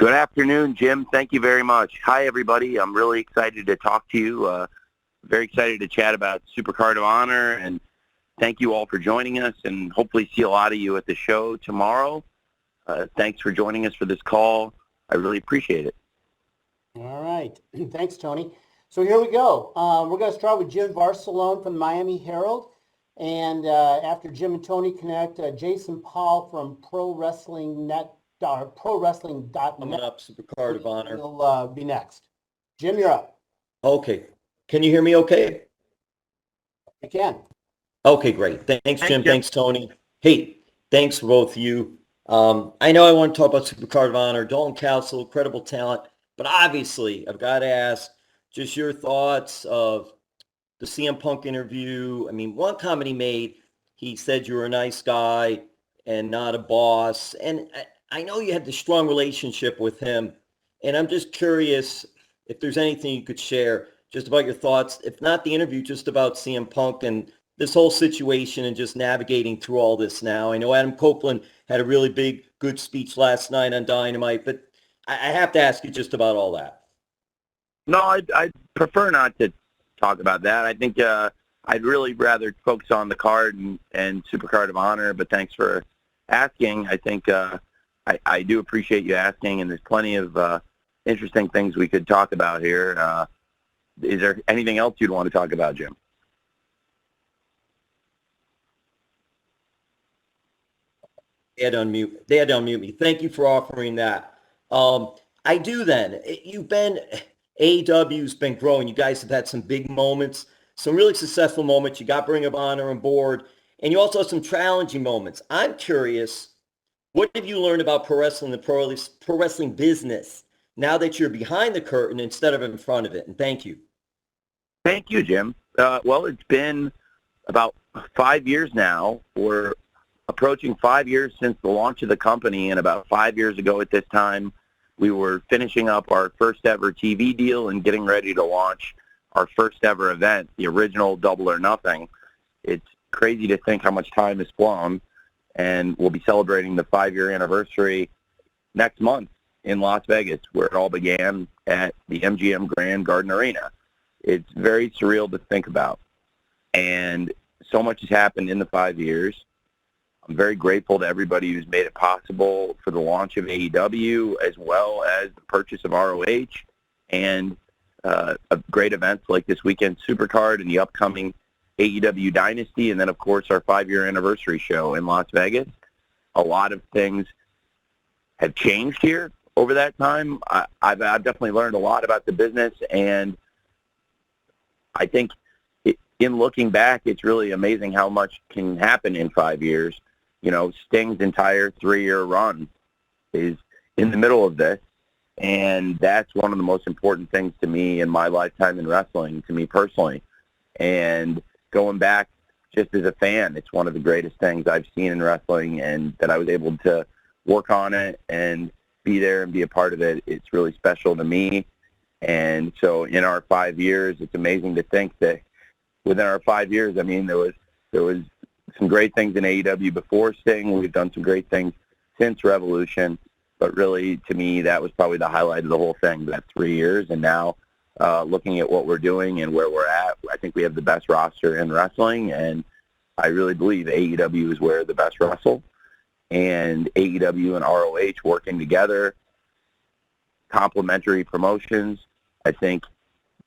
Good afternoon, Jim. Thank you very much. Hi, everybody. I'm really excited to talk to you. Very excited to chat about Supercard of Honor, and thank you all for joining us, and hopefully see a lot of you at the show tomorrow. Thanks for joining us for this call. I really appreciate it. All right. Thanks, Tony. So here we go. We're going to start with Jim Barcelone from the Miami Herald. And after Jim and Tony connect, Jason Paul from ProWrestling.net Coming up, Supercard of Honor. will be next. Jim, you're up. Okay. Can you hear me okay? You can. Okay, great. Thanks, Jim. Thanks, Tony. Hey, thanks for both of you. I know I want to talk about Supercard of Honor, Dalton Castle, incredible talent, but obviously I've got to ask just your thoughts of the CM Punk interview. I mean, one comment he made, he said you were a nice guy and not a boss. And I know you had the strong relationship with him, and I'm just curious if there's anything you could share just about your thoughts, if not the interview, just about CM Punk and this whole situation and just navigating through all this now. I know Adam Copeland had a really big, good speech last night on Dynamite, but I have to ask you just about all that. No, I'd prefer not to talk about that. I think I'd really rather focus on the card and Supercard of Honor, but thanks for asking. I think I do appreciate you asking, and there's plenty of interesting things we could talk about here. Is there anything else you'd want to talk about, Jim? They had to unmute me. Thank you for offering that. I do then. AEW's been growing. You guys have had some big moments, some really successful moments. You got Ring of Honor on board, and you also have some challenging moments. I'm curious, what have you learned about pro wrestling, the pro wrestling business, now that you're behind the curtain instead of in front of it? And thank you. Thank you, Jim. Well, it's been about 5 years now. We're approaching 5 years since the launch of the company, and about 5 years ago at this time, we were finishing up our first ever TV deal and getting ready to launch our first ever event, the original Double or Nothing. It's crazy to think how much time has flown, and we'll be celebrating the 5-year anniversary next month in Las Vegas, where it all began at the MGM Grand Garden Arena. It's very surreal to think about, and so much has happened in the 5 years. I'm very grateful to everybody who's made it possible for the launch of AEW, as well as the purchase of ROH and great events like this weekend Supercard and the upcoming AEW Dynasty, and then, of course, our 5-year anniversary show in Las Vegas. A lot of things have changed here over that time. I've definitely learned a lot about the business, and I think in looking back, it's really amazing how much can happen in 5 years. You know, Sting's entire 3-year run is in the middle of this, and that's one of the most important things to me in my lifetime in wrestling, to me personally. And going back just as a fan, it's one of the greatest things I've seen in wrestling, and that I was able to work on it and be there and be a part of it. It's really special to me. And so in our 5 years, it's amazing to think that within our 5 years, I mean, there was some great things in AEW before Sting. We've done some great things since Revolution, but really, to me, that was probably the highlight of the whole thing, that 3 years. And now, looking at what we're doing and where we're at, I think we have the best roster in wrestling, and I really believe AEW is where the best wrestle. And AEW and ROH working together, complementary promotions. I think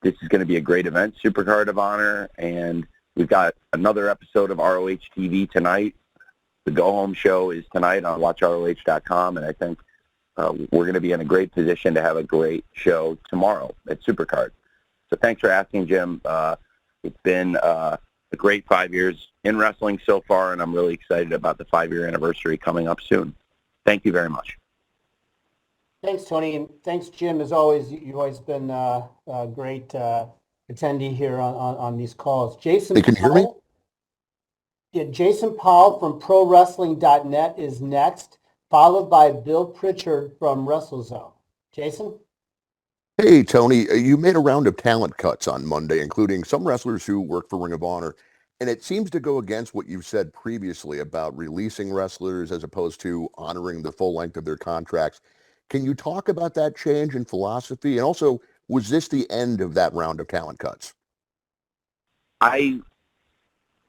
this is going to be a great event, Supercard of Honor, and we've got another episode of ROH TV tonight. The go-home show is tonight on watchroh.com, and I think we're going to be in a great position to have a great show tomorrow at Supercard. So thanks for asking, Jim. It's been a great 5 years in wrestling so far, and I'm really excited about the 5-year anniversary coming up soon. Thank you very much. Thanks, Tony, and thanks, Jim. As always, you've always been a great attendee here on these calls. Jason, can you hear me? Yeah, Jason Paul from ProWrestling.net is next, followed by Bill Pritchard from WrestleZone. Jason? Hey, Tony, you made a round of talent cuts on Monday, including some wrestlers who work for Ring of Honor, and it seems to go against what you've said previously about releasing wrestlers as opposed to honoring the full length of their contracts. Can you talk about that change in philosophy? And also, was this the end of that round of talent cuts? I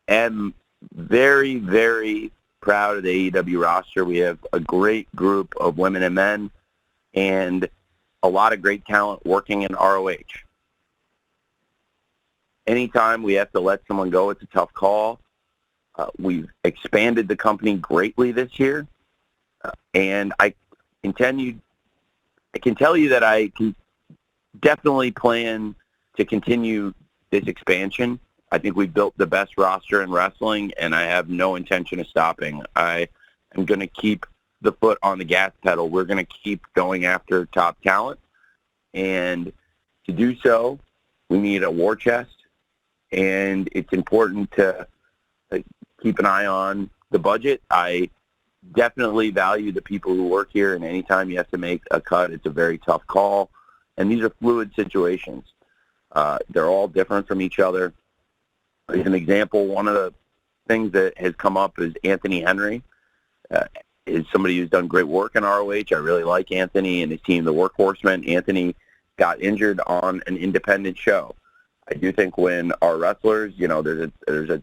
am very, very proud of the AEW roster. We have a great group of women and men and a lot of great talent working in ROH. Anytime we have to let someone go, it's a tough call. We've expanded the company greatly this year, and I can tell you that I can definitely plan to continue this expansion. I think we've built the best roster in wrestling, and I have no intention of stopping. I am going to keep the foot on the gas pedal. We're going to keep going after top talent, and to do so, we need a war chest, and it's important to keep an eye on the budget. I definitely value the people who work here, and anytime you have to make a cut, it's a very tough call, and these are fluid situations. They're all different from each other. As an example, one of the things that has come up is Anthony Henry is somebody who's done great work in ROH. I really like Anthony and his team, the Workhorsemen. Anthony got injured on an independent show. I do think when our wrestlers, there's a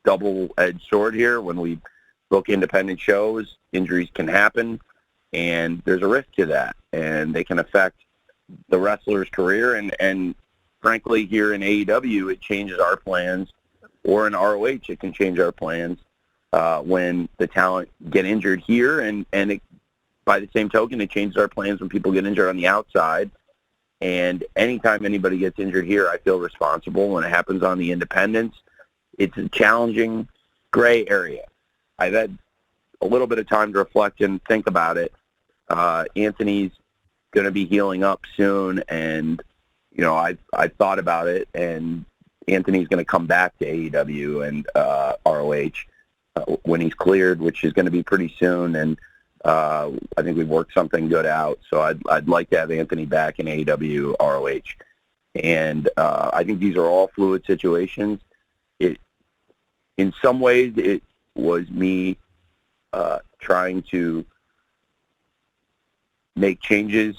double-edged sword here. When we book independent shows, injuries can happen, and there's a risk to that, and they can affect the wrestler's career. And frankly, here in AEW, it changes our plans, or in ROH, it can change our plans when the talent get injured here, and by the same token, it changes our plans when people get injured on the outside. And anytime anybody gets injured here, I feel responsible. When it happens on the independents, it's a challenging gray area. I've had a little bit of time to reflect and think about it. Anthony's going to be healing up soon, and I've thought about it, and Anthony's going to come back to AEW and ROH when he's cleared, which is going to be pretty soon, and I think we've worked something good out. So I'd like to have Anthony back in AEW, ROH, and I think these are all fluid situations. In some ways, it was me trying to make changes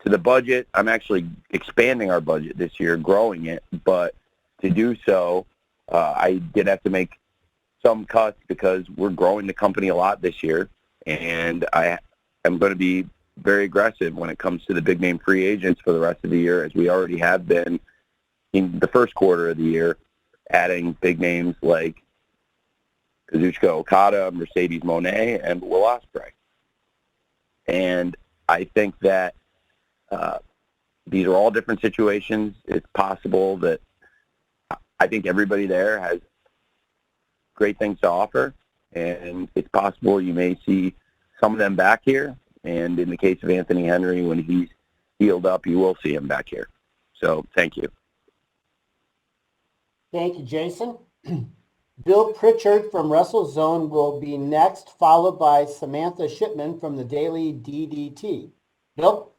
to the budget. I'm actually expanding our budget this year, growing it, but to do so, I did have to make some cuts because we're growing the company a lot this year, and I am going to be very aggressive when it comes to the big-name free agents for the rest of the year, as we already have been in the first quarter of the year, adding big names like Kazuchika Okada, Mercedes Moné, and Will Ospreay. And I think that these are all different situations. It's possible that I think everybody there has great things to offer, and it's possible you may see some of them back here. And in the case of Anthony Henry, when he's healed up, you will see him back here. So thank you. Thank you, Jason. Bill Pritchard from WrestleZone will be next, followed by Samantha Shipman from the Daily DDT. Bill?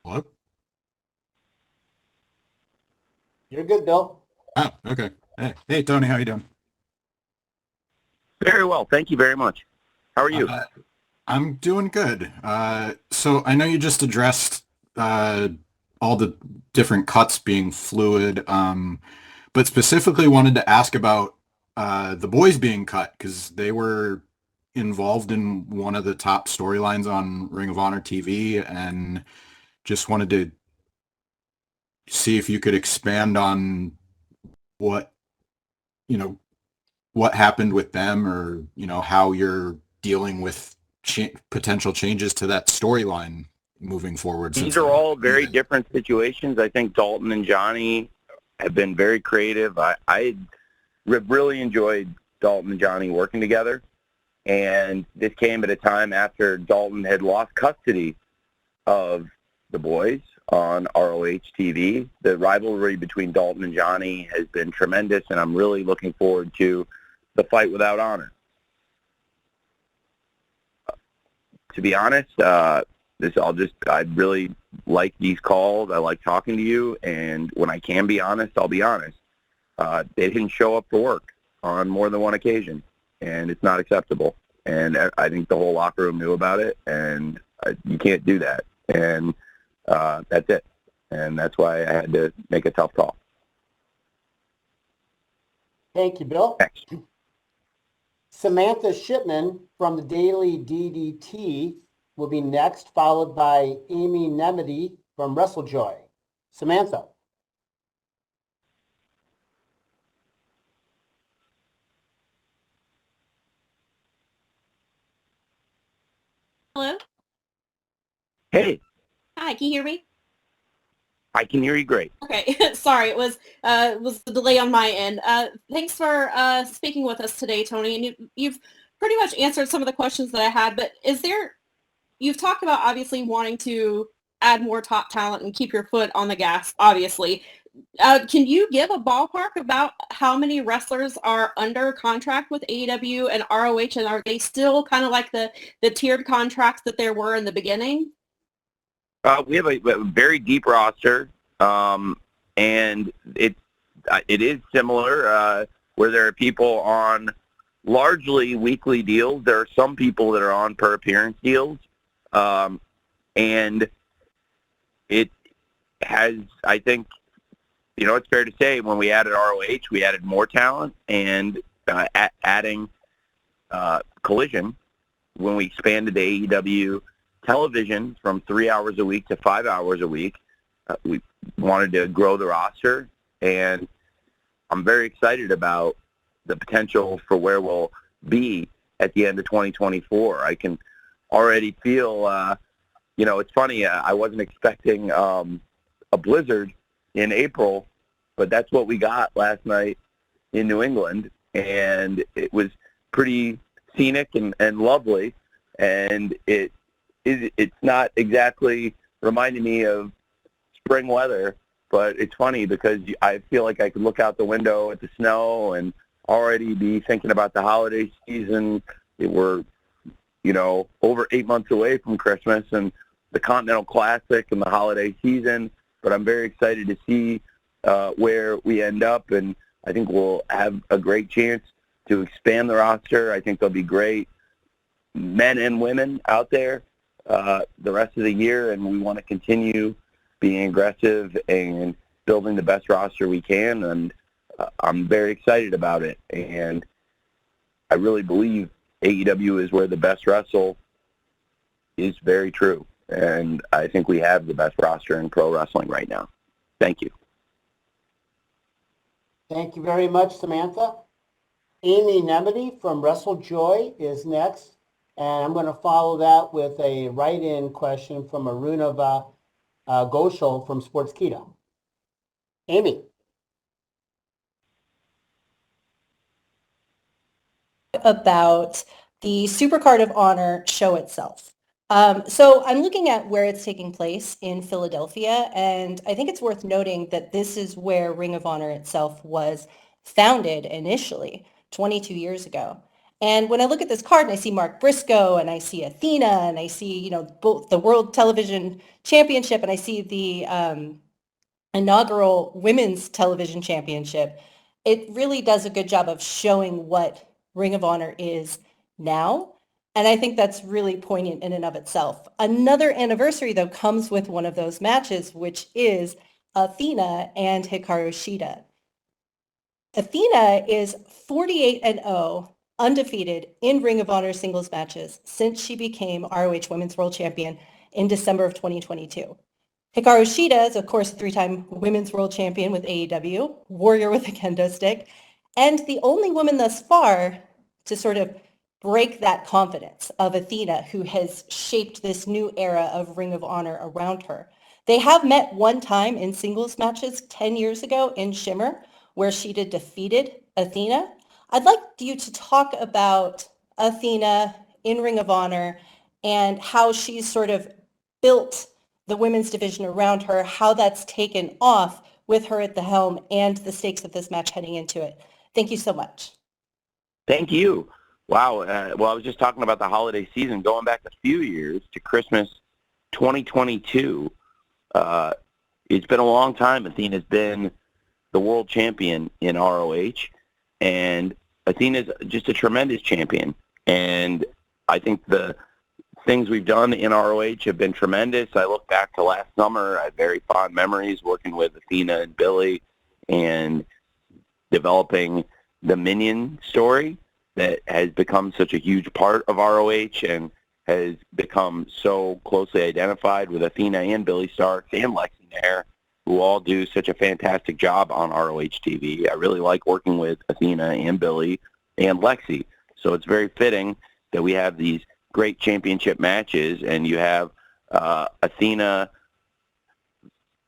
Hello? You're good, Bill. Oh, okay. Hey, Tony, how you doing? Very well. Thank you very much. How are you? I'm doing good. So I know you just addressed all the different cuts being fluid, but specifically wanted to ask about the boys being cut, because they were involved in one of the top storylines on Ring of Honor TV, and just wanted to see if you could expand on what happened with them, or how you're dealing with potential changes to that storyline moving forward. These are all very different situations. I think Dalton and Johnny have been very creative. I really enjoyed Dalton and Johnny working together, and this came at a time after Dalton had lost custody of the boys on ROH TV. The rivalry between Dalton and Johnny has been tremendous, and I'm really looking forward to the fight without honor. To be honest, I really like these calls. I like talking to you, and when I can be honest, I'll be honest. They didn't show up for work on more than one occasion, and it's not acceptable. And I think the whole locker room knew about it, and you can't do that. And that's it. And that's why I had to make a tough call. Thank you, Bill. Thanks. Samantha Shipman from the Daily DDT will be next, followed by Amy Nemedy from WrestleJoy. Samantha. Hello? Hey, Hi, can you hear me? I can hear you great. Okay, sorry, it was the delay on my end. Thanks for speaking with us today, Tony, and you've pretty much answered some of the questions that I had, but you've talked about obviously wanting to add more top talent and keep your foot on the gas, obviously. Can you give a ballpark about how many wrestlers are under contract with AEW and ROH, and are they still kind of like the tiered contracts that there were in the beginning? We have a very deep roster, and it is similar where there are people on largely weekly deals. There are some people that are on per appearance deals, and it has, I think, it's fair to say when we added ROH, we added more talent, and adding Collision, when we expanded to AEW television from 3 hours a week to 5 hours a week, we wanted to grow the roster, and I'm very excited about the potential for where we'll be at the end of 2024. I can already feel, it's funny, I wasn't expecting a blizzard in April, but that's what we got last night in New England, and it was pretty scenic and lovely, and it's not exactly reminding me of spring weather, but it's funny because I feel like I could look out the window at the snow and already be thinking about the holiday season. We're, over 8 months away from Christmas and the Continental Classic and the holiday season, but I'm very excited to see where we end up, and I think we'll have a great chance to expand the roster. I think there'll be great men and women out there the rest of the year, and we want to continue being aggressive and building the best roster we can, and I'm very excited about it. And I really believe AEW is where the best wrestle is very true, and I think we have the best roster in pro wrestling right now. Thank you. Thank you very much, Samantha. Amy Nemedy from WrestleJoy is next, and I'm going to follow that with a write-in question from Arunava Ghoshal from Sportskeeda. Amy. About the Supercard of Honor show itself. So I'm looking at where it's taking place in Philadelphia, and I think it's worth noting that this is where Ring of Honor itself was founded initially 22 years ago. And when I look at this card and I see Mark Briscoe and I see Athena and I see, both the World Television Championship and I see the inaugural Women's Television Championship, it really does a good job of showing what Ring of Honor is now. And I think that's really poignant in and of itself. Another anniversary, though, comes with one of those matches, which is Athena and Hikaru Shida. Athena is 48-0, undefeated in Ring of Honor singles matches since she became ROH Women's World Champion in December of 2022. Hikaru Shida is, of course, a three-time Women's World Champion with AEW, warrior with a kendo stick, and the only woman thus far to sort of break that confidence of Athena, who has shaped this new era of Ring of Honor around her. They have met one time in singles matches 10 years ago in Shimmer, where Shida defeated Athena. I'd like you to talk about Athena in Ring of Honor and how she's sort of built the women's division around her, how that's taken off with her at the helm, and the stakes of this match heading into it. Thank you so much. Thank you. Wow. Well, I was just talking about the holiday season, going back a few years to Christmas 2022. It's been a long time. Athena's been the world champion in ROH, and Athena's just a tremendous champion, and I think the things we've done in ROH have been tremendous. I look back to last summer. I have very fond memories working with Athena and Billy and developing the Minion story that has become such a huge part of ROH and has become so closely identified with Athena and Billy Starks and Lexi Nair, who all do such a fantastic job on ROH TV. I really like working with Athena and Billy and Lexi. So it's very fitting that we have these great championship matches, and you have Athena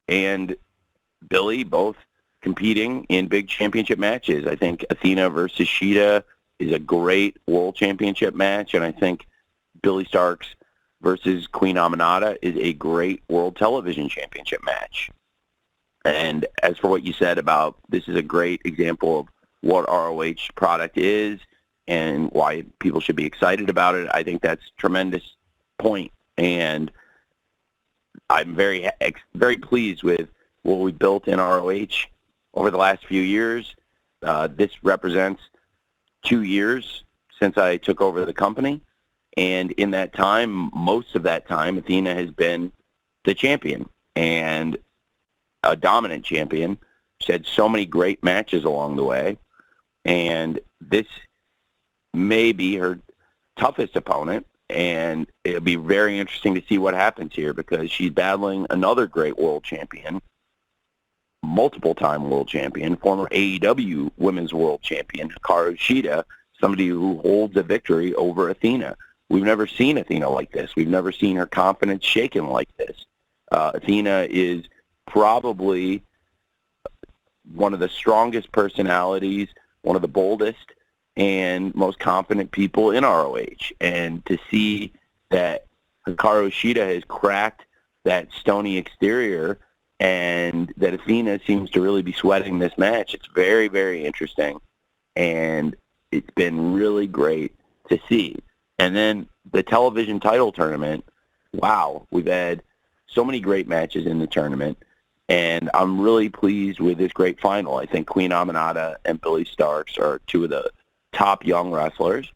and Billy both competing in big championship matches. I think Athena versus Shida is a great world championship match, and I think Billy Starks versus Queen Aminata is a great world television championship match. And as for what you said about this is a great example of what ROH product is and why people should be excited about it, I think that's a tremendous point. And I'm very pleased with what we built in ROH over the last few years. This represents 2 years since I took over the company. And in that time, most of that time, Athena has been the champion and a dominant champion. She had so many great matches along the way. And this may be her toughest opponent. And it'll be very interesting to see what happens here because she's battling another great world champion, multiple-time world champion, former AEW Women's World Champion, Hikaru Shida, somebody who holds a victory over Athena. We've never seen Athena like this. We've never seen her confidence shaken like this. Athena is probably one of the strongest personalities, one of the boldest and most confident people in ROH. And to see that Hikaru Shida has cracked that stony exterior and that Athena seems to really be sweating this match, it's very, very interesting. And it's been really great to see. And then the television title tournament, wow, we've had so many great matches in the tournament, and I'm really pleased with this great final. I think Queen Aminata and Billy Starks are two of the top young wrestlers,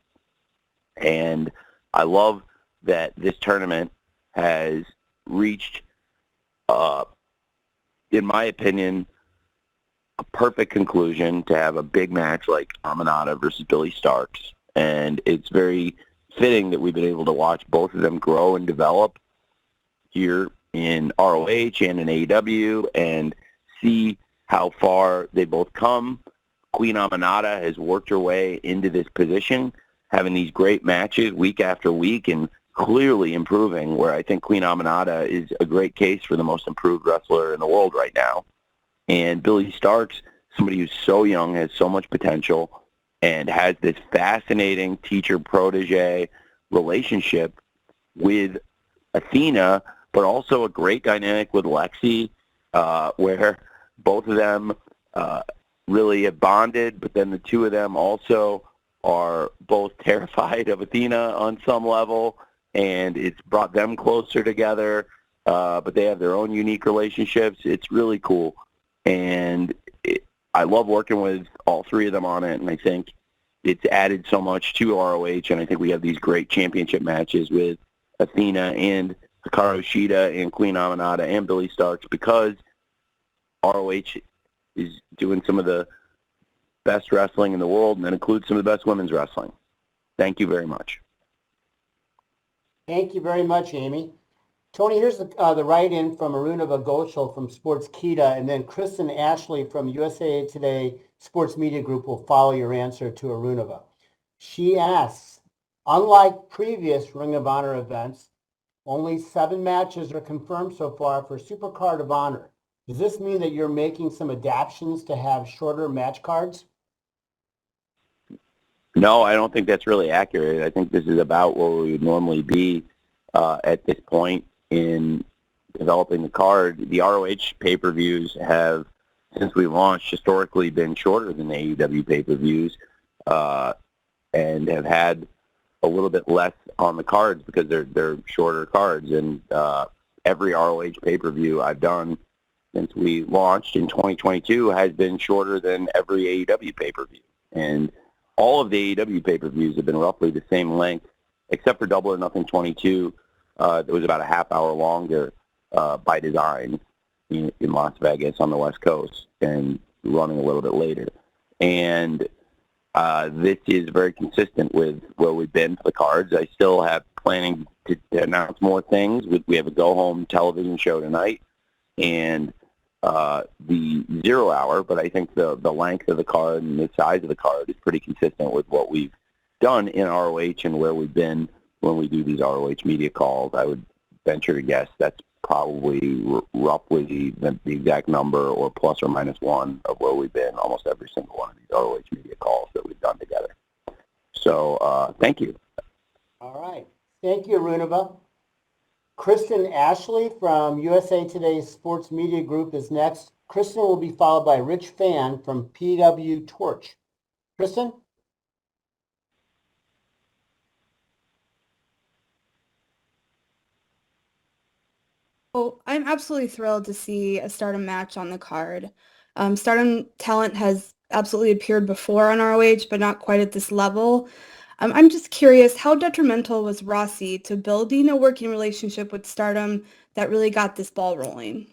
and I love that this tournament has reached, in my opinion, a perfect conclusion to have a big match like Aminata versus Billy Starks, and it's very fitting that we've been able to watch both of them grow and develop here in ROH and in AEW and see how far they both come. Queen Aminata has worked her way into this position, having these great matches week after week and clearly improving, where I think Queen Aminata is a great case for the most improved wrestler in the world right now. And Billy Starks, somebody who's so young, has so much potential, and has this fascinating teacher-protege relationship with Athena, but also a great dynamic with Lexi, where both of them really have bonded, but then the two of them also are both terrified of Athena on some level, and it's brought them closer together, but they have their own unique relationships. It's really cool, and I love working with all three of them on it, and I think it's added so much to ROH, and I think we have these great championship matches with Athena and Hikaru Shida and Queen Aminata and Billy Starks because ROH is doing some of the best wrestling in the world, and that includes some of the best women's wrestling. Thank you very much. Thank you very much, Amy. Tony, here's the write-in from Arunava Ghoshal from Sports Kita, and then Kristen Ashley from USA Today Sports Media Group will follow your answer to Arunava. She asks, unlike previous Ring of Honor events, only 7 matches are confirmed so far for Supercard of Honor. Does this mean that you're making some adaptations to have shorter match cards? No, I don't think that's really accurate. I think this is about where we would normally be at this point in developing the card. The ROH pay-per-views have, since we launched, historically been shorter than the AEW pay-per-views and have had a little bit less on the cards because they're shorter cards. And every ROH pay-per-view I've done since we launched in 2022 has been shorter than every AEW pay-per-view. And all of the AEW pay-per-views have been roughly the same length, except for Double or Nothing 22. It was about a half hour longer by design in Las Vegas on the West Coast and running a little bit later. And this is very consistent with where we've been for the cards. I still have planning to announce more things. We have a go-home television show tonight and the 0 hour, but I think the length of the card and the size of the card is pretty consistent with what we've done in ROH and where we've been when we do these ROH media calls. I would venture to guess that's probably roughly the exact number or plus or minus one of where we've been almost every single one of these ROH media calls that we've done together. So thank you. All right. Thank you, Runava. Kristen Ashley from USA Today's Sports Media Group is next. Kristen will be followed by Rich Fan from PW Torch. Kristen? Well, I'm absolutely thrilled to see a Stardom match on the card. Stardom talent has absolutely appeared before on ROH, but not quite at this level. I'm just curious, how detrimental was Rossi to building a working relationship with Stardom that really got this ball rolling?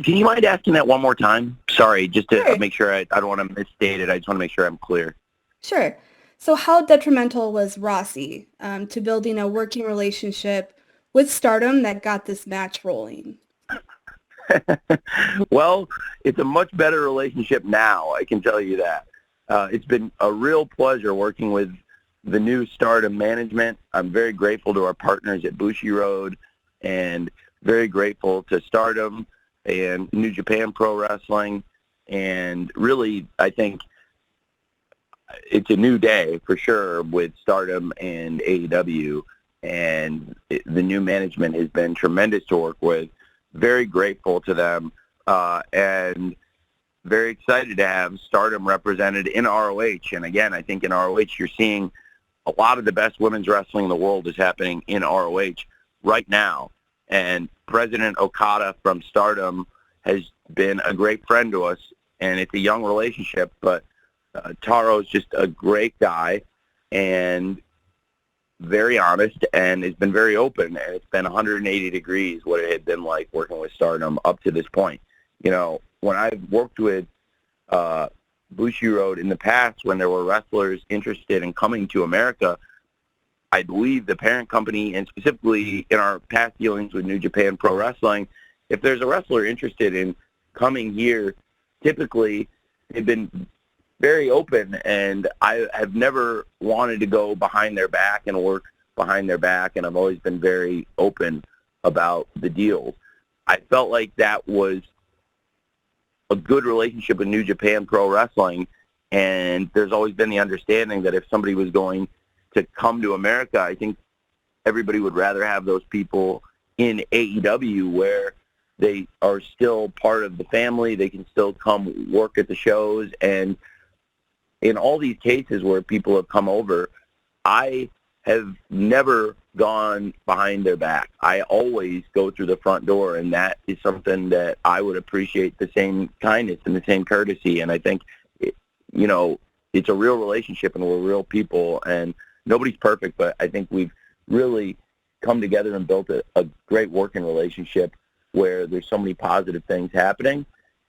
Can you mind asking that one more time? Sorry, just to Sure. make sure I don't want to misstate it. I just want to make sure I'm clear. Sure. So how detrimental was Rossi to building a working relationship with Stardom that got this match rolling? Well, it's a much better relationship now, I can tell you that. It's been a real pleasure working with the new Stardom management. I'm very grateful to our partners at Bushiroad and very grateful to Stardom and New Japan Pro Wrestling. And really, I think it's a new day for sure with Stardom and AEW. And the new management has been tremendous to work with. Very grateful to them. And very excited to have Stardom represented in ROH. And again, I think in ROH you're seeing a lot of the best women's wrestling in the world is happening in ROH right now. And President Okada from Stardom has been a great friend to us, and it's a young relationship, but Taro's just a great guy and very honest and has been very open, and it's been 180 degrees what it had been like working with Stardom up to this point. You know, when I've worked with Bushiroad in the past, when there were wrestlers interested in coming to America, I believe the parent company, and specifically in our past dealings with New Japan Pro Wrestling, if there's a wrestler interested in coming here, typically they've been very open, and I have never wanted to go behind their back and work behind their back, and I've always been very open about the deals. I felt like that was a good relationship with New Japan Pro Wrestling, and there's always been the understanding that if somebody was going to come to America, I think everybody would rather have those people in AEW where they are still part of the family. They can still come work at the shows. And in all these cases where people have come over, I have never gone behind their back. I always go through the front door, and that is something that I would appreciate, the same kindness and the same courtesy. And I think, you know, it's a real relationship, and we're real people, and nobody's perfect, but I think we've really come together and built a great working relationship where there's so many positive things happening.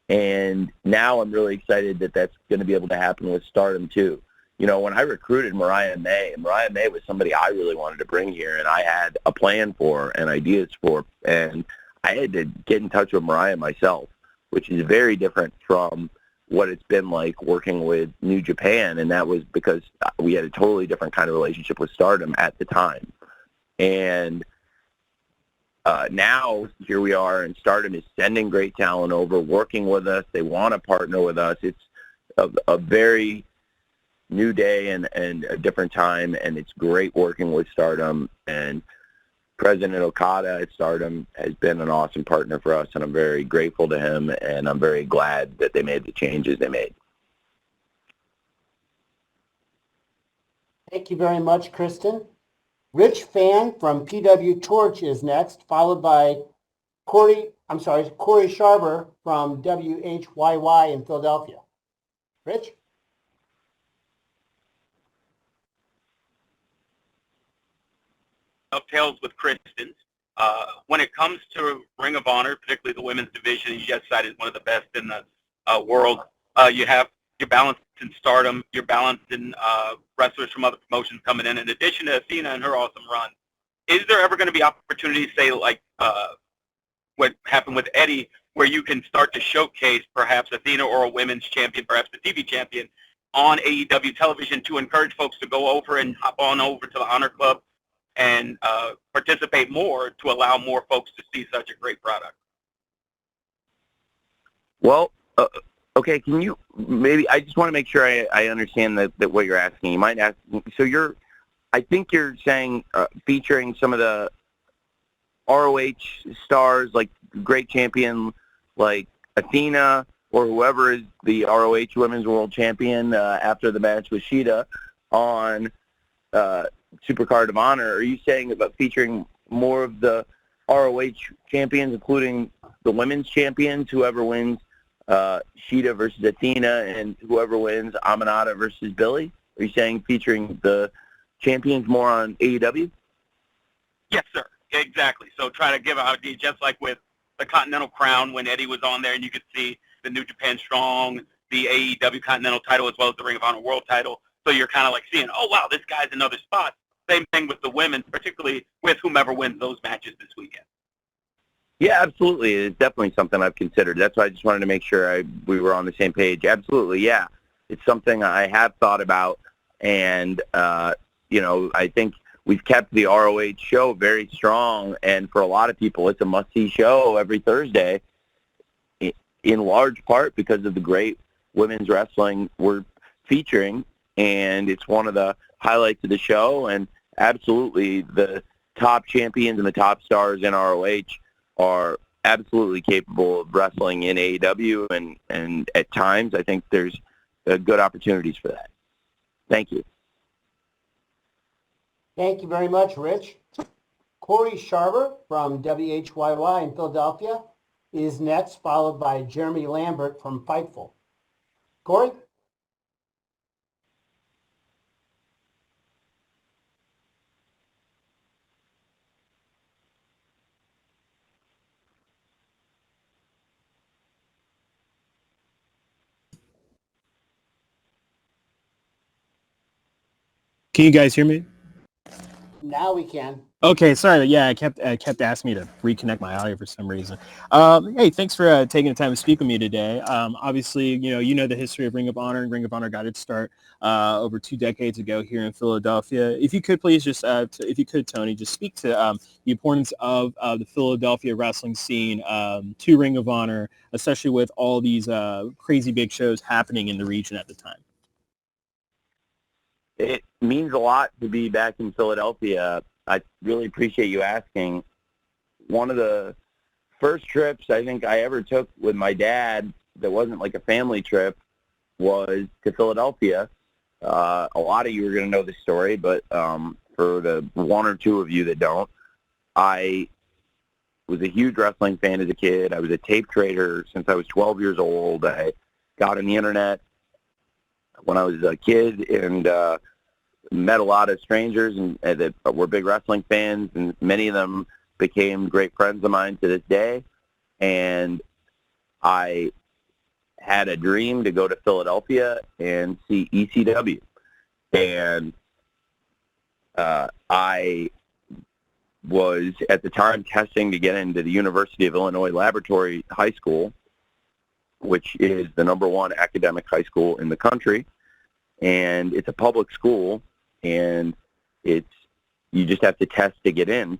And now I'm really excited that that's going to be able to happen with Stardom too. You know, when I recruited Mariah May was somebody I really wanted to bring here, and I had a plan for and ideas for, and I had to get in touch with Mariah myself, which is very different from what it's been like working with New Japan, and that was because we had a totally different kind of relationship with Stardom at the time. And now here we are, and Stardom is sending great talent over, working with us. They want to partner with us. It's a very new day and a different time, and it's great working with Stardom. And President Okada at Stardom has been an awesome partner for us, and I'm very grateful to him, and I'm very glad that they made the changes they made. Thank you very much, Kristen. Rich Fan from PW Torch is next, followed by Corey Sharber from WHYY in Philadelphia. Rich? dovetails with Kristen's. When it comes to Ring of Honor, particularly the women's division, you just cited one of the best in the world. You have your balance in Stardom, your balance in wrestlers from other promotions coming in addition to Athena and her awesome run. Is there ever going to be opportunities, say, like what happened with Eddie, where you can start to showcase perhaps Athena or a women's champion, perhaps the TV champion, on AEW television to encourage folks to go over and hop on over to the Honor Club and participate more to allow more folks to see such a great product? Well, okay, can you maybe, I just want to make sure I understand that what you're asking. You might ask, so I think you're saying featuring some of the ROH stars, like great champion like Athena or whoever is the ROH Women's World Champion after the match with Shida on Supercard of Honor. Are you saying about featuring more of the ROH champions, including the women's champions, whoever wins Shida versus Athena, and whoever wins Aminata versus Billy? Are you saying featuring the champions more on AEW? Yes, sir. Exactly. So try to give an idea, just like with the Continental Crown when Eddie was on there, and you could see the New Japan Strong, the AEW Continental title, as well as the Ring of Honor World title. So you're kind of like seeing, oh, wow, this guy's another spot. Same thing with the women, particularly with whomever wins those matches this weekend. Yeah, absolutely. It's definitely something I've considered. That's why I just wanted to make sure we were on the same page. Absolutely, yeah. It's something I have thought about, and, I think we've kept the ROH show very strong, and for a lot of people, it's a must-see show every Thursday, in large part because of the great women's wrestling we're featuring, and it's one of the highlights of the show, and absolutely the top champions and the top stars in ROH are absolutely capable of wrestling in AEW, and at times I think there's good opportunities for that. Thank you. Thank you very much, Rich. Corey Sharber from WHYY in Philadelphia is next, followed by Jeremy Lambert from Fightful. Corey? Can you guys hear me? Now we can. Okay, sorry. Yeah, I kept asking me to reconnect my audio for some reason. Hey, thanks for taking the time to speak with me today. Obviously, you know the history of Ring of Honor. Ring of Honor got its start over 2 decades ago here in Philadelphia. If you could please just, Tony, just speak to the importance of the Philadelphia wrestling scene to Ring of Honor, especially with all these crazy big shows happening in the region at the time. It means a lot to be back in Philadelphia. I really appreciate you asking. One of the first trips I think I ever took with my dad that wasn't like a family trip was to Philadelphia. A lot of you are going to know this story, but for the one or two of you that don't, I was a huge wrestling fan as a kid. I was a tape trader since I was 12 years old. I got on the internet when I was a kid and met a lot of strangers and that were big wrestling fans, and many of them became great friends of mine to this day. And I had a dream to go to Philadelphia and see ECW. And I was, at the time, testing to get into the University of Illinois Laboratory High School, which is the #1 academic high school in the country. And it's a public school, and you just have to test to get in.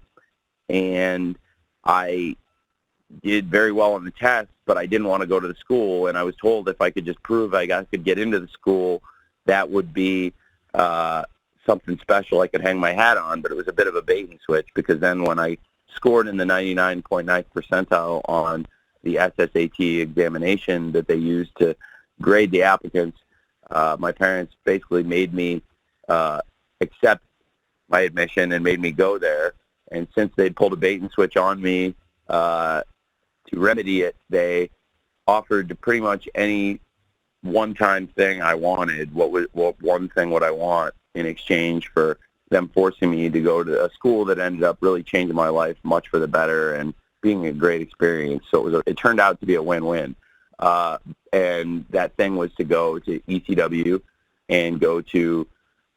And I did very well on the test, but I didn't want to go to the school, and I was told if I could just prove I could get into the school, that would be something special I could hang my hat on. But it was a bit of a bait and switch, because then when I scored in the 99.9th percentile on the SSAT examination that they used to grade the applicants, my parents basically made me accept my admission and made me go there. And since they'd pulled a bait and switch on me to remedy it, they offered pretty much any one-time thing I wanted. What one thing would I want in exchange for them forcing me to go to a school that ended up really changing my life much for the better and being a great experience. So it turned out to be a win-win. And that thing was to go to ECW and go to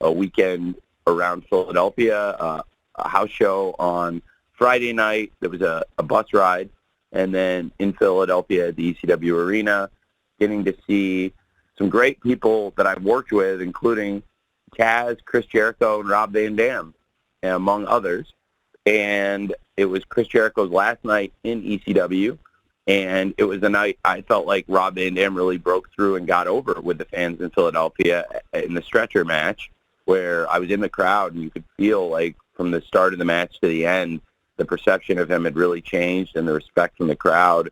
a weekend around Philadelphia, a house show on Friday night. There was a bus ride, and then in Philadelphia at the ECW arena, getting to see some great people that I've worked with, including Kaz, Chris Jericho, and Rob Van Dam, among others. And it was Chris Jericho's last night in ECW, and it was the night I felt like Rob Van Dam really broke through and got over with the fans in Philadelphia in the stretcher match, where I was in the crowd, and you could feel like from the start of the match to the end, the perception of him had really changed, and the respect from the crowd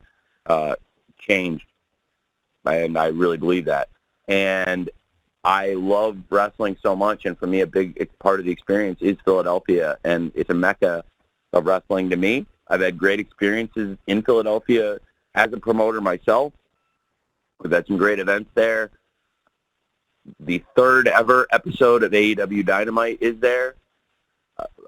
changed. And I really believe that. And I love wrestling so much, and for me, it's part of the experience is Philadelphia, and it's a mecca of wrestling to me. I've had great experiences in Philadelphia as a promoter myself. We've had some great events there. The third ever episode of AEW Dynamite is there.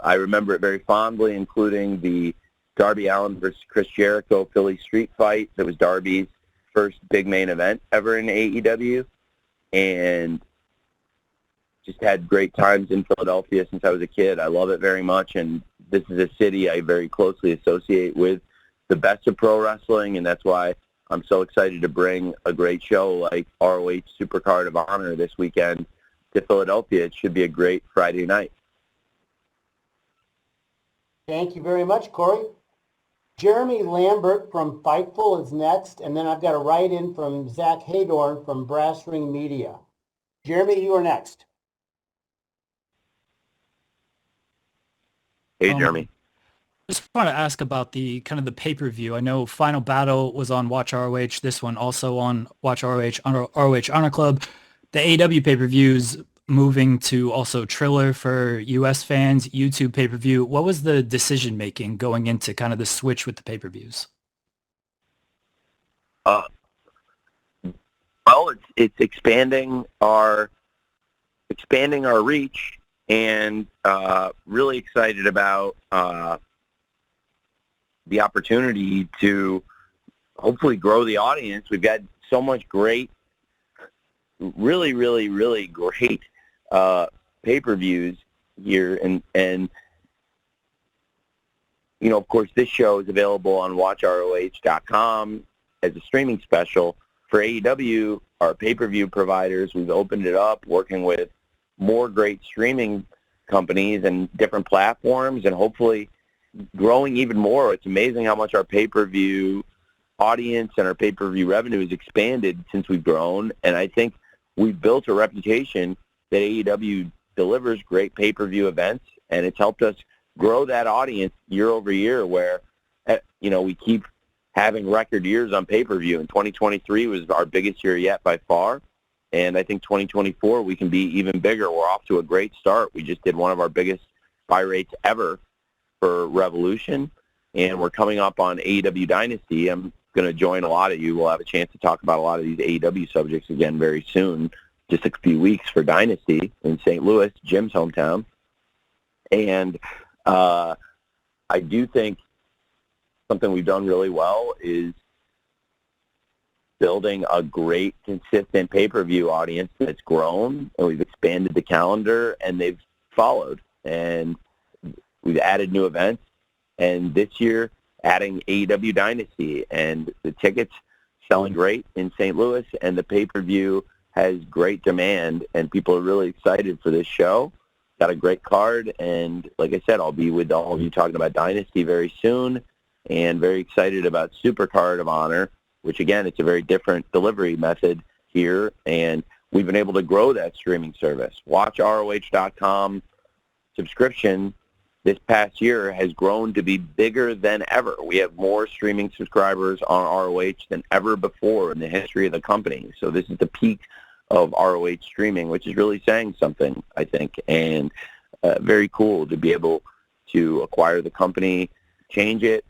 I remember it very fondly, including the Darby Allin versus Chris Jericho Philly Street fight. That was Darby's first big main event ever in AEW. And just had great times in Philadelphia since I was a kid. I love it very much, and this is a city I very closely associate with the best of pro wrestling, and that's why I'm so excited to bring a great show like ROH Supercard of Honor this weekend to Philadelphia. It should be a great Friday night. Thank you very much, Corey. Jeremy Lambert from Fightful is next, and then I've got a write-in from Zach Haydorn from Brass Ring Media. Jeremy, you are next. Hey, Jeremy. Just want to ask about the kind of the pay-per-view. I know Final Battle was on Watch ROH. This one also on Watch ROH, on ROH Honor Club. The AEW pay-per-views moving to also Triller for U.S. fans, YouTube pay-per-view. What was the decision-making going into kind of the switch with the pay-per-views? Well, it's expanding our reach, and really excited about the opportunity to hopefully grow the audience. We've got so much great, really, really, really great pay-per-views here, and you know, of course, this show is available on WatchROH.com as a streaming special. For AEW, our pay-per-view providers, we've opened it up, working with more great streaming companies and different platforms, and hopefully growing even more. It's amazing how much our pay-per-view audience and our pay-per-view revenue has expanded since we've grown, and I think we've built a reputation that AEW delivers great pay-per-view events, and it's helped us grow that audience year over year, where, you know, we keep having record years on pay-per-view, and 2023 was our biggest year yet by far, and I think 2024 we can be even bigger. We're off to a great start. We just did one of our biggest buy rates ever for Revolution, and we're coming up on AEW Dynasty. I'm going to join a lot of you. We'll have a chance to talk about a lot of these AEW subjects again very soon, just a few weeks for Dynasty in St. Louis, Jim's hometown. And I do think something we've done really well is building a great, consistent pay-per-view audience that's grown, and we've expanded the calendar, and they've followed. And we've added new events, and this year adding AEW Dynasty, and the tickets selling great in St. Louis, and the pay-per-view has great demand, and people are really excited for this show. Got a great card, and like I said, I'll be with all of you talking about Dynasty very soon, and very excited about Supercard of Honor, which again, it's a very different delivery method here, and we've been able to grow that streaming service. WatchROH.com subscription this past year has grown to be bigger than ever. We have more streaming subscribers on ROH than ever before in the history of the company. So this is the peak of ROH streaming, which is really saying something, I think, and very cool to be able to acquire the company, change it,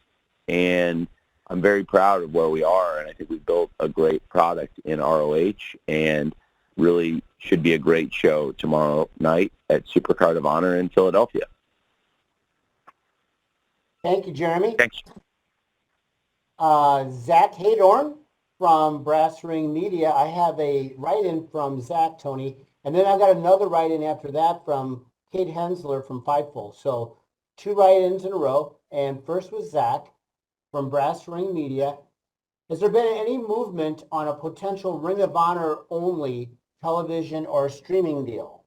and I'm very proud of where we are, and I think we've built a great product in ROH and really should be a great show tomorrow night at Supercard of Honor in Philadelphia. Thank you, Jeremy. Thanks. Zach Haydorn from Brass Ring Media. I have a write-in from Zach, Tony, and then I've got another write-in after that from Kate Hensler from Fightful. So 2 write-ins in a row, and first was Zach from Brass Ring Media. Has there been any movement on a potential Ring of Honor only television or streaming deal?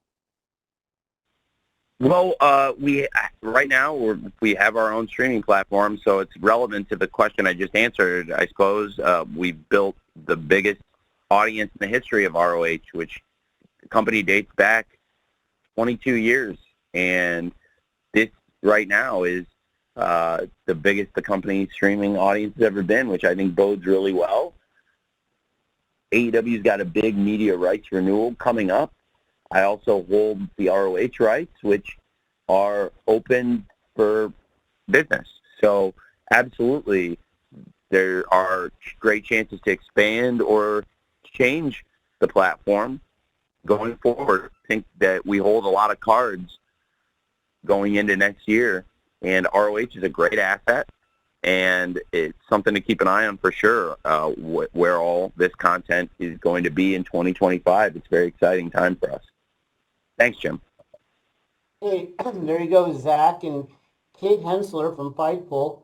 Well, we right now we have our own streaming platform, so it's relevant to the question I just answered. I suppose we built the biggest audience in the history of ROH, which the company dates back 22 years, and this right now is the biggest the company's streaming audience has ever been, which I think bodes really well. AEW's got a big media rights renewal coming up. I also hold the ROH rights, which are open for business. So absolutely, there are great chances to expand or change the platform going forward. I think that we hold a lot of cards going into next year, and ROH is a great asset, and it's something to keep an eye on for sure, where all this content is going to be in 2025. It's a very exciting time for us. Thanks, Jim. Hey, there you go, Zach. And Kate Hensler from Fightful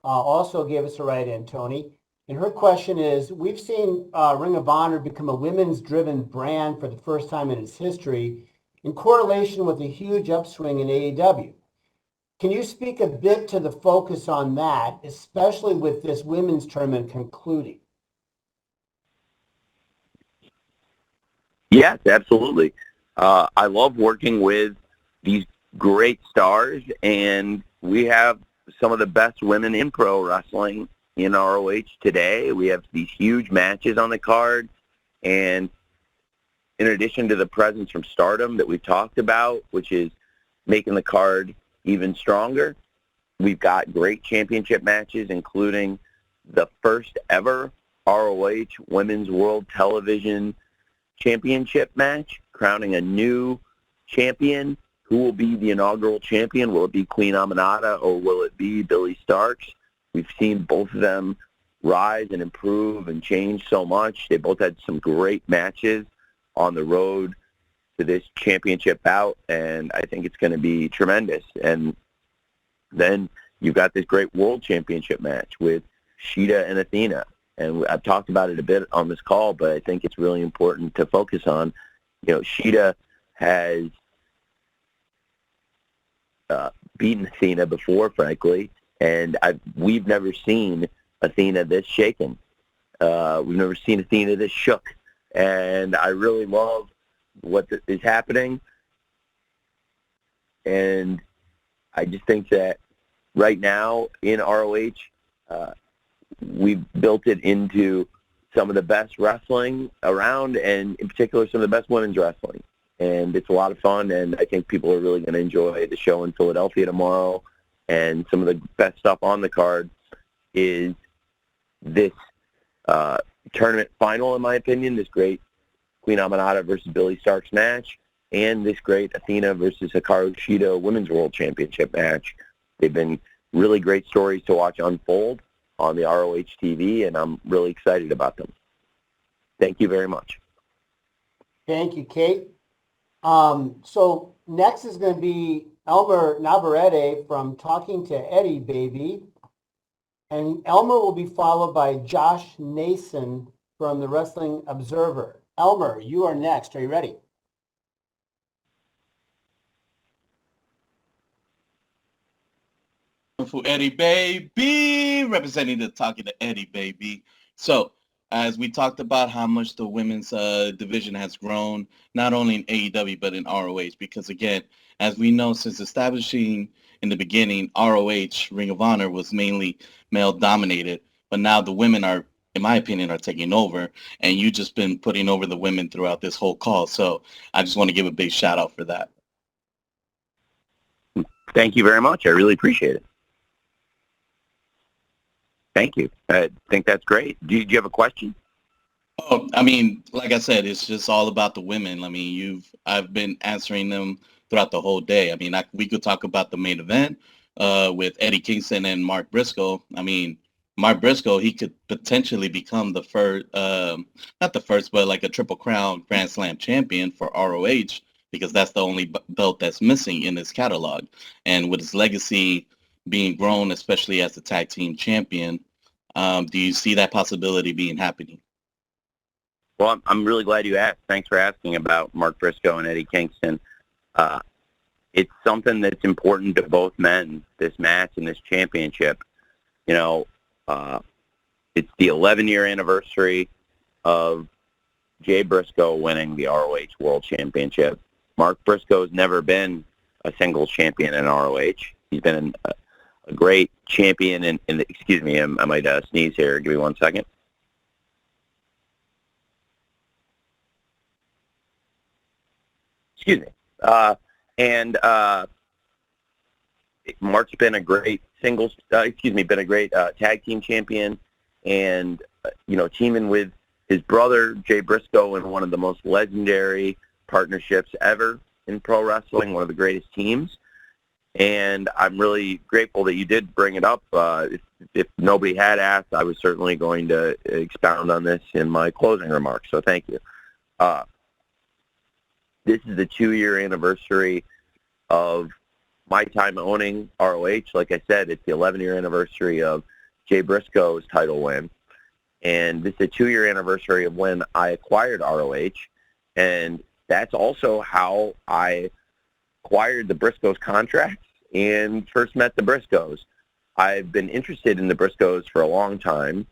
also gave us a write-in, Tony. And her question is, we've seen Ring of Honor become a women's-driven brand for the first time in its history in correlation with a huge upswing in AEW. Can you speak a bit to the focus on that, especially with this women's tournament concluding? Yes, absolutely. I love working with these great stars, and we have some of the best women in pro wrestling in ROH today. We have these huge matches on the card, and in addition to the presence from Stardom that we talked about, which is making the card even stronger, we've got great championship matches, including the first ever ROH Women's World Television Championship match, crowning a new champion. Who will be the inaugural champion? Will it be Queen Aminata or will it be Billy Starks? We've seen both of them rise and improve and change so much. They both had some great matches on the road to this championship bout, and I think it's going to be tremendous. And then you've got this great world championship match with Shida and Athena. And I've talked about it a bit on this call, but I think it's really important to focus on. You know, Shida has beaten Athena before, frankly, and we've never seen Athena this shaken. We've never seen Athena this shook, and I really love what is happening. And I just think that right now in ROH, we've built it into some of the best wrestling around, and in particular some of the best women's wrestling. And it's a lot of fun, and I think people are really going to enjoy the show in Philadelphia tomorrow. And some of the best stuff on the card is this tournament final, in my opinion, this great Queen Aminata versus Billy Starks match, and this great Athena versus Hikaru Shida Women's World Championship match. They've been really great stories to watch unfold on the ROH TV, and I'm really excited about them. Thank you very much. Thank you, Kate. So next is going to be Elmer Navarrete from Talking to Eddie Baby. And Elmer will be followed by Josh Nason from the Wrestling Observer. Elmer, you are next. Are you ready? For Eddie Baby, representing the Talking to Eddie Baby. So, as we talked about how much the women's division has grown, not only in AEW, but in ROH, because again, as we know, since establishing in the beginning, ROH, Ring of Honor, was mainly male-dominated, but now the women are, in my opinion, are taking over, and you've just been putting over the women throughout this whole call, so I just want to give a big shout-out for that. Thank you very much. I really appreciate it. Thank you. I think that's great. Do you have a question? Oh, I mean, like I said, it's just all about the women. I mean, I've been answering them throughout the whole day. I mean, we could talk about the main event with Eddie Kingston and Mark Briscoe. I mean, Mark Briscoe, he could potentially become the first, not the first, but like a Triple Crown Grand Slam champion for ROH, because that's the only belt that's missing in his catalog. And with his legacy being grown, especially as the tag team champion, do you see that possibility being happening? Well, I'm really glad you asked. Thanks for asking about Mark Briscoe and Eddie Kingston. It's something that's important to both men, this match and this championship. You know, it's the 11-year anniversary of Jay Briscoe winning the ROH World Championship. Mark Briscoe's never been a singles champion in ROH. He's been a great champion in the, excuse me, I might sneeze here. Give me 1 second. Excuse me. Mark's been a great singles, been a great tag team champion, and, teaming with his brother, Jay Briscoe, in one of the most legendary partnerships ever in pro wrestling, one of the greatest teams. And I'm really grateful that you did bring it up. If nobody had asked, I was certainly going to expound on this in my closing remarks, so thank you. This is the 2-year anniversary of my time owning ROH. Like I said, it's the 11-year anniversary of Jay Briscoe's title win. And this is the 2-year anniversary of when I acquired ROH. And that's also how I acquired the Briscoes contracts and first met the Briscoes. I've been interested in the Briscoes for a long time,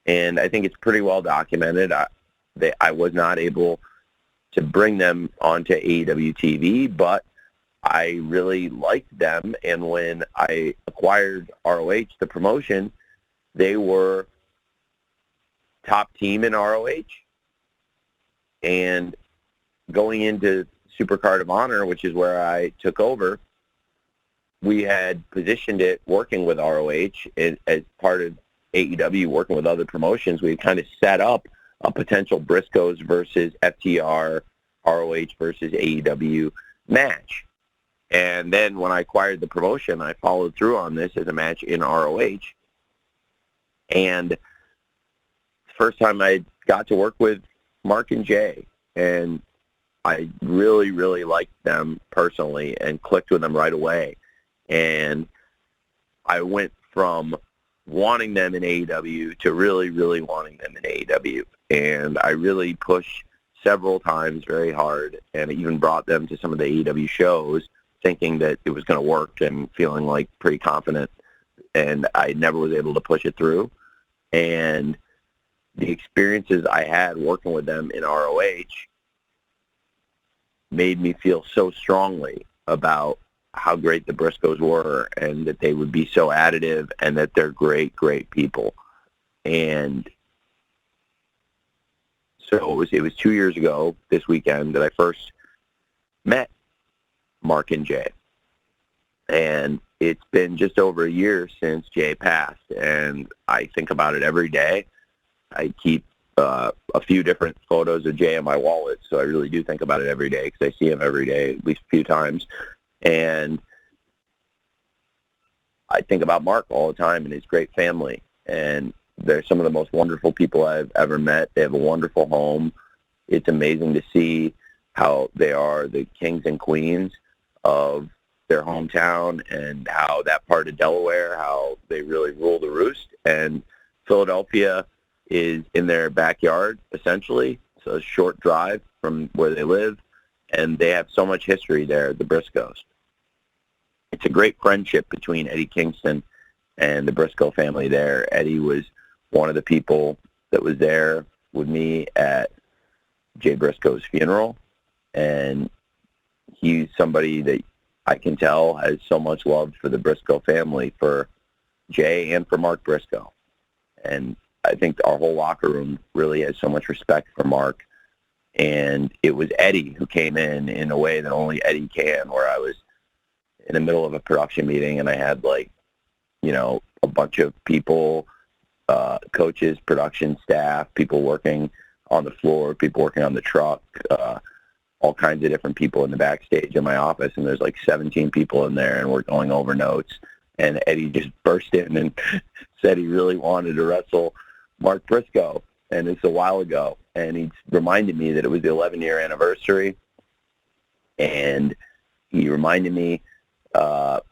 and I think it's pretty well documented. I was not able to bring them onto AEW TV, but I really liked them, and when I acquired ROH, the promotion, they were top team in ROH. And going into Supercard of Honor, which is where I took over, we had positioned it working with ROH as part of AEW, working with other promotions. We had kind of set up a potential Briscoes versus FTR, ROH versus AEW match. And then when I acquired the promotion, I followed through on this as a match in ROH. And the first time I got to work with Mark and Jay, and I really, really liked them personally and clicked with them right away. And I went from wanting them in AEW to really, really wanting them in AEW. And I really pushed several times very hard, and even brought them to some of the AEW shows thinking that it was going to work and feeling like pretty confident. And I never was able to push it through. And the experiences I had working with them in ROH made me feel so strongly about how great the Briscoes were, and that they would be so additive, and that they're great, great people. And so it was 2 years ago this weekend that I first met Mark and Jay. And it's been just over a year since Jay passed, and I think about it every day. I keep a few different photos of Jay in my wallet, so I really do think about it every day because I see him every day at least a few times. And I think about Mark all the time and his great family. And they're some of the most wonderful people I've ever met. They have a wonderful home. It's amazing to see how they are the kings and queens of their hometown, and how that part of Delaware, how they really rule the roost. And Philadelphia is in their backyard, essentially. So a short drive from where they live, and they have so much history there, the Briscoes. It's a great friendship between Eddie Kingston and the Briscoe family there. Eddie was one of the people that was there with me at Jay Briscoe's funeral, and he's somebody that I can tell has so much love for the Briscoe family, for Jay and for Mark Briscoe. And I think our whole locker room really has so much respect for Mark. And it was Eddie who came in a way that only Eddie can, where I was in the middle of a production meeting and I had a bunch of people, coaches, production staff, people working on the floor, people working on the truck, all kinds of different people in the backstage in my office, and there's like 17 people in there, and we're going over notes. And Eddie just burst in and said he really wanted to wrestle Mark Briscoe, and it's a while ago. And he reminded me that it was the 11-year anniversary, and he reminded me of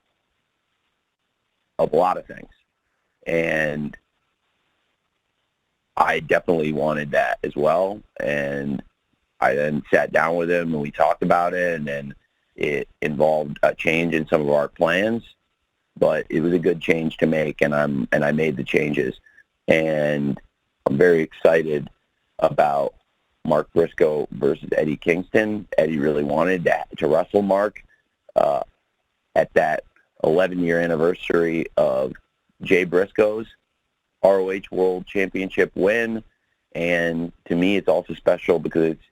a lot of things. And I definitely wanted that as well. And I then sat down with him and we talked about it, and then it involved a change in some of our plans, but it was a good change to make, and I made the changes. And I'm very excited about Mark Briscoe versus Eddie Kingston. Eddie really wanted to wrestle Mark at that 11-year anniversary of Jay Briscoe's ROH World Championship win. And to me, it's also special because it's,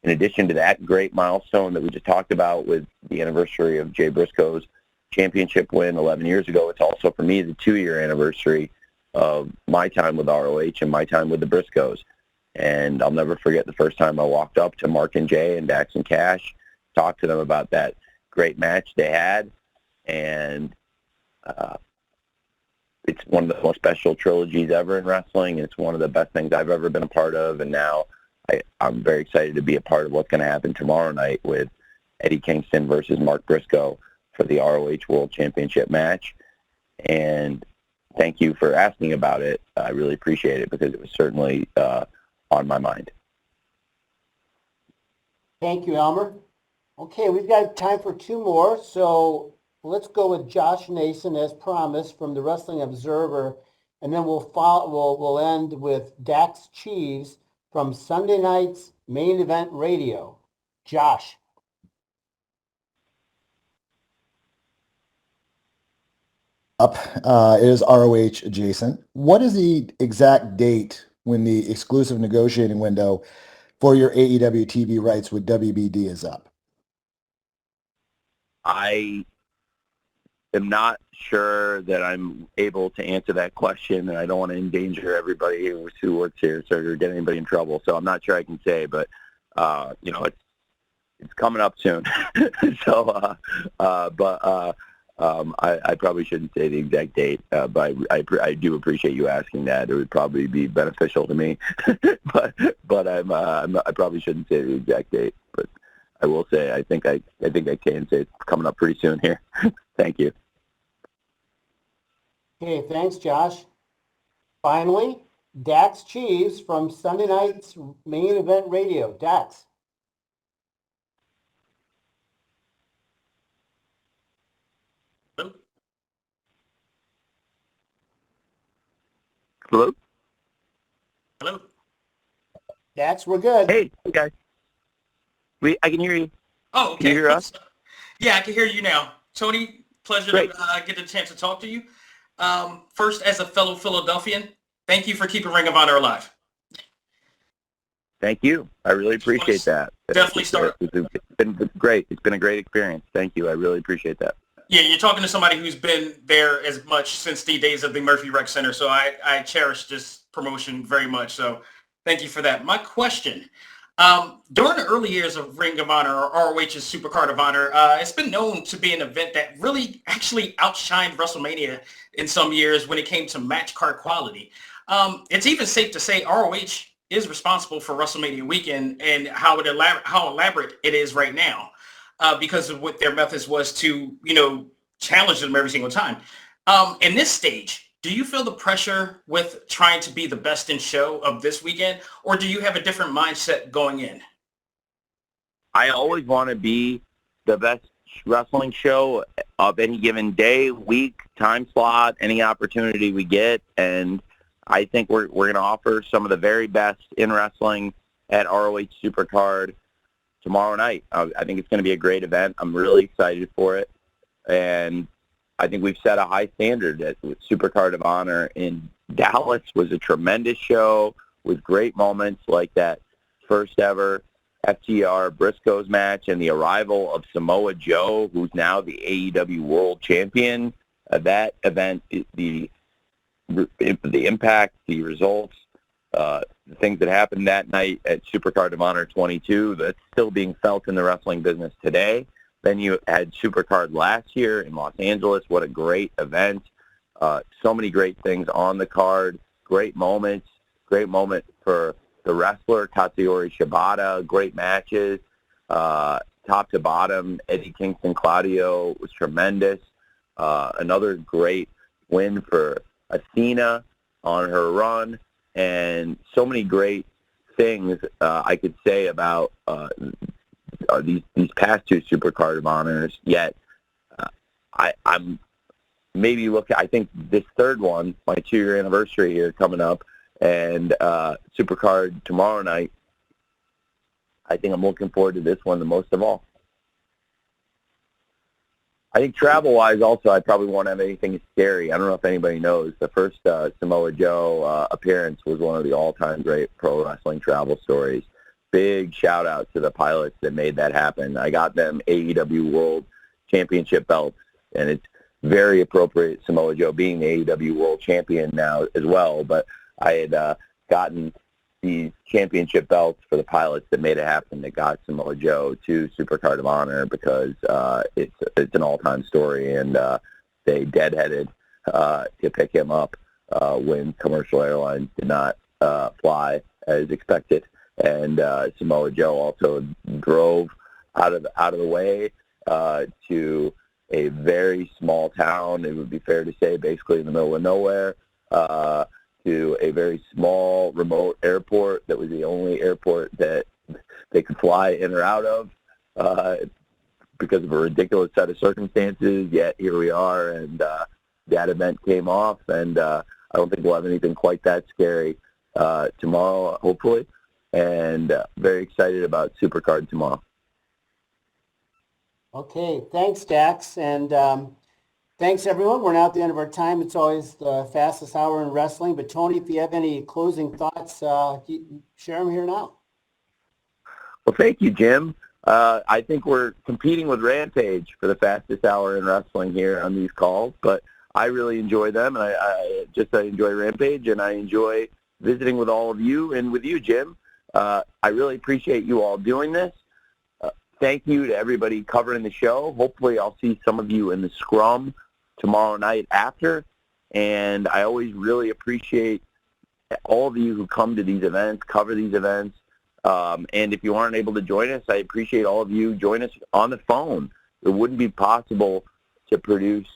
in addition to that great milestone that we just talked about with the anniversary of Jay Briscoe's championship win 11 years ago, it's also, for me, the 2-year anniversary of my time with ROH and my time with the Briscoes. And I'll never forget the first time I walked up to Mark and Jay and Dax and Cash, talked to them about that great match they had. And it's one of the most special trilogies ever in wrestling. It's one of the best things I've ever been a part of. And now I'm very excited to be a part of what's going to happen tomorrow night with Eddie Kingston versus Mark Briscoe for the ROH World Championship match. And thank you for asking about it. I really appreciate it because it was certainly on my mind. Thank you, Elmer. Okay, we've got time for 2 more. So let's go with Josh Nason as promised from the Wrestling Observer, and then we'll end with Dax Cheese from Sunday night's Main Event Radio. Josh. It is ROH adjacent. What is the exact date when the exclusive negotiating window for your AEW TV rights with WBD is up? I am not sure that I'm able to answer that question, and I don't want to endanger everybody who works here or get anybody in trouble. So I'm not sure I can say, but it's coming up soon. So, I probably shouldn't say the exact date, but I do appreciate you asking that. It would probably be beneficial to me, but I probably shouldn't say the exact date. But I will say I think I can say it's coming up pretty soon here. Thank you. Okay, thanks, Josh. Finally, Dax Cheese from Sunday night's Main Event Radio. Dax. Hello? Hello? Dax, we're good. Hey, guys. I can hear you. Oh, okay. Can you hear us? Yeah, I can hear you now. Tony, pleasure Great. to get the chance to talk to you. First, as a fellow Philadelphian, thank you for keeping Ring of Honor alive. Thank you. I really appreciate that. Definitely It's been great. It's been a great experience. Thank you. I really appreciate that. Yeah, you're talking to somebody who's been there as much since the days of the Murphy Rec Center, so I cherish this promotion very much, so thank you for that. My question, during the early years of Ring of Honor, or ROH's Supercard of Honor, it's been known to be an event that really actually outshined WrestleMania in some years when it came to match card quality. It's even safe to say ROH is responsible for WrestleMania weekend and how elaborate it is right now. Because of what their methods was to, challenge them every single time. In this stage, do you feel the pressure with trying to be the best in show of this weekend, or do you have a different mindset going in? I always want to be the best wrestling show of any given day, week, time slot, any opportunity we get, and I think we're going to offer some of the very best in wrestling at ROH Supercard tomorrow night. I think it's going to be a great event. I'm really excited for it. And I think we've set a high standard. With Supercard of Honor in Dallas was a tremendous show with great moments like that first ever FTR Briscoes match and the arrival of Samoa Joe, who's now the AEW World Champion. That event, the impact, the results, the things that happened that night at Supercard of Honor 22, that's still being felt in the wrestling business today. Then you had Supercard last year in Los Angeles. What a great event. So many great things on the card. Great moments. Great moment for the wrestler, Katsuyori Shibata. Great matches. Top to bottom, Eddie Kingston Claudio was tremendous. Another great win for Athena on her run. And so many great things I could say about these past two Supercard of Honors, yet I'm maybe I think this third one, my 2-year anniversary here coming up, and Supercard tomorrow night, I think I'm looking forward to this one the most of all. I think travel-wise also, I probably won't have anything scary. I don't know if anybody knows. The first Samoa Joe appearance was one of the all-time great pro wrestling travel stories. Big shout-out to the pilots that made that happen. I got them AEW World Championship belts, and it's very appropriate, Samoa Joe being the AEW World Champion now as well. But I had gotten these championship belts for the pilots that made it happen, that got Samoa Joe to Supercard of Honor, because it's an all-time story, and they deadheaded to pick him up when commercial airlines did not fly as expected. And Samoa Joe also drove out of the way to a very small town, it would be fair to say, basically in the middle of nowhere, to a very small, remote airport that was the only airport that they could fly in or out of because of a ridiculous set of circumstances. Yet here we are, and that event came off, and I don't think we'll have anything quite that scary tomorrow, hopefully, and very excited about Supercard tomorrow. Okay, thanks, Dax, and thanks, everyone. We're now at the end of our time. It's always the fastest hour in wrestling. But, Tony, if you have any closing thoughts, share them here now. Well, thank you, Jim. I think we're competing with Rampage for the fastest hour in wrestling here on these calls, but I really enjoy them, and I enjoy Rampage, and I enjoy visiting with all of you and with you, Jim. I really appreciate you all doing this. Thank you to everybody covering the show. Hopefully I'll see some of you in the scrum tomorrow night after. And I always really appreciate all of you who come to these events, cover these events. And if you aren't able to join us, I appreciate all of you join us on the phone. It wouldn't be possible to produce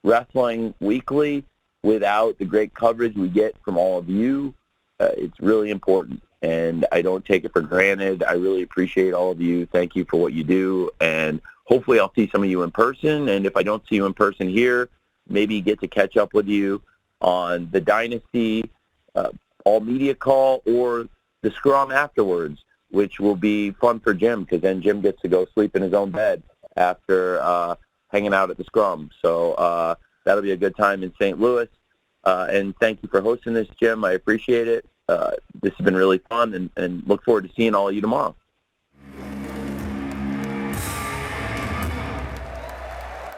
Wrestling Weekly without the great coverage we get from all of you. It's really important, and I don't take it for granted. I really appreciate all of you. Thank you for what you do, and hopefully I'll see some of you in person. And if I don't see you in person here, maybe get to catch up with you on the Dynasty all-media call or the scrum afterwards, which will be fun for Jim, because then Jim gets to go sleep in his own bed after hanging out at the scrum. So that'll be a good time in St. Louis. And thank you for hosting this, Jim. I appreciate it. This has been really fun, and look forward to seeing all of you tomorrow.